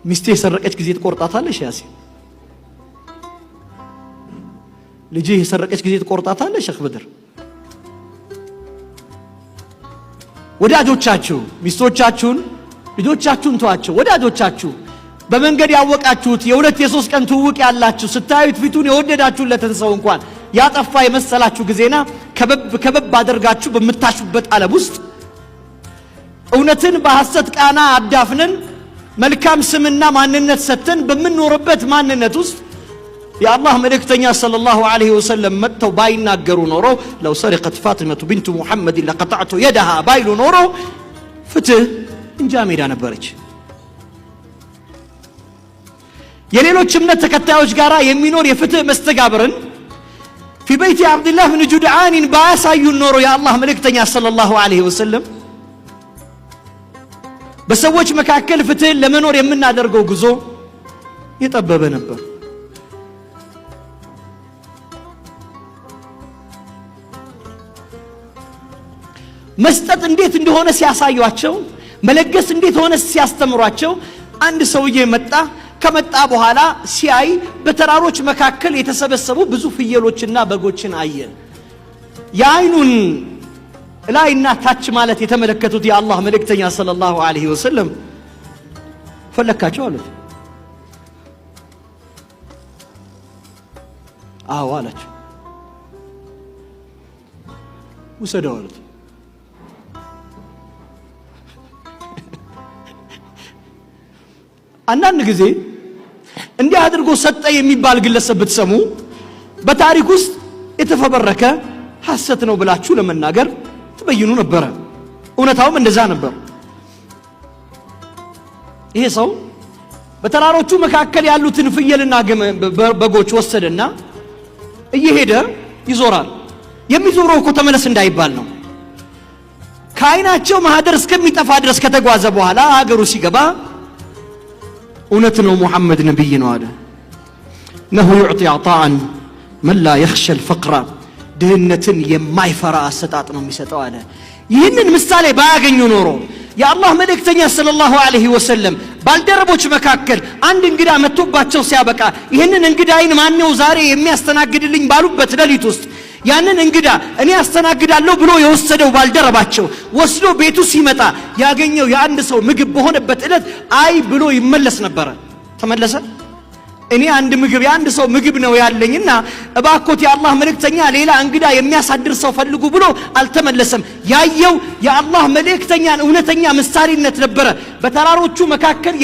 ሚስቴ የሰረቀች ጊዜ ትቆርጣታለሽ? ያሲን ልጅ የሰረቀች ጊዜ ትቆርጣታለሽ? ሼክ በድር ወዳጆቻችሁ ሚስቶቻችሁን ልጆቻችሁን ተዋቸው። ወዳጆቻችሁ በመንገድ ያወቃችሁት የሁለት የሶስት ቀን ትውውቅ ያላችሁ ስታዩት ፊቱን የወደዳችሁለትን ሰው እንኳን ያጠፋ የመሰላችሁ ጊዜና ከበብ አድርጋችሁ በመታሹበት ዓለም ውስጥ እውነትን በሐሰት ቃና አዳፍነን መልካም ስምና ማንነት ሰተን በመኖርበት ማንነት ውስጥ የአላህ መልእክተኛ ሰለላሁ ዐለይሂ ወሰለም መጥተው ባይናገሩ ኖሮ ለው ሰሪቀት ፋጢመቱ ቢንቱ ሙሐመድ ለቀጠዕቱ የደሃ ባይሉ ኖሮ ፍትህ እንጃ ሜዳ ነበረች። የሌሎች እምነት ተከታዮች ጋራ የሚኖር የፍትህ መስተጋብርን في بيت عبد الله بن جدعان ባያሳዩን ኖሮ የአላህ መልእክተኛ ሰለላሁ ዐለይሂ ወሰለም በሰዎች መካከል ፍትህን ለመኖር የምናደርገው ጉዞ የጠበበ ነበር። መስጠት እንዴት እንደሆነ ሲያሳዩአቸው መለገስ እንዴት ሆነ ሲያስተምሯቸው አንድ ሰውዬ መጣ። ከመጣ በኋላ ሲያይ በተራሮች መካከል የተሰበሰቡ ብዙ ፍየሎችና በጎችን አየ። የአይኑን ላይና ታች ማለት የተመለከቱት የአላህ መልእክተኛ ሰለላሁ ዐለይሂ ወሰለም ፈለካቸው አሉት። አዎ አላቸው። ውሰደው አሉት። አንዳንድ ጊዜ እንዲህ አድርጎ ሰጠ የሚባል ግለሰብ ብትሰሙ በታሪክ ውስጥ የተፈበረከ ሐሰት ነው ብላችሁ ለመናገር ትበይኑ ነበር። እውነታውም እንደዛ ነበር። ይሄ ሰው በተራሮቹ መካከል ያሉትን ፍየልና በጎች ወሰደና እየሄደ ይዞራል። የሚዞረው እኮ ተመለስ እንዳይባል ነው። ከዓይናቸው ማህደር እስከሚጠፋ ድረስ ከተጓዘ በኋላ ሀገሩ ሲገባ እውነት ነው ሙሐመድ ነብይ ነው አለ። ነሁ يعطي عطاء من لا يخشى الفقر ድህነትን የማይፈራ አሰጣጥ ነው የሚሰጠው አለ። ይህንን ምሳሌ ባያገኙ ኖሮ የአላህ መልእክተኛ ሰለላሁ ዐለይሂ ወሰለም ባልደረቦች መካከል አንድ እንግዳ መጥቶባቸው ሲያበቃ ይህንን እንግዳይን ማነው ዛሬ የሚያስተናግድልኝ ባሉበት ሌሊት ውስጥ ያንን እንግዳ እኔ አስተናግዳለሁ ብሎ የወሰደው ባልደረባቸው ወስዶ ቤቱ ሲመጣ ያገኘው የአንድ ሰው ምግብ በሆነበት ዕለት አይ ብሎ ይመለስ ነበር። ተመለሰ። እኔ አንድ ምግብ የአንድ ሰው ምግብ ነው ያለኝና እባኮት የአላህ መልእክተኛ ሌላ እንግዳ የሚያሳድር ሰው ፈልጉ ብሎ አልተመለሰም። ያየው የአላህ መልእክተኛን እውነተኛ ምሳሌነት ነበረ። በተራሮቹ መካከል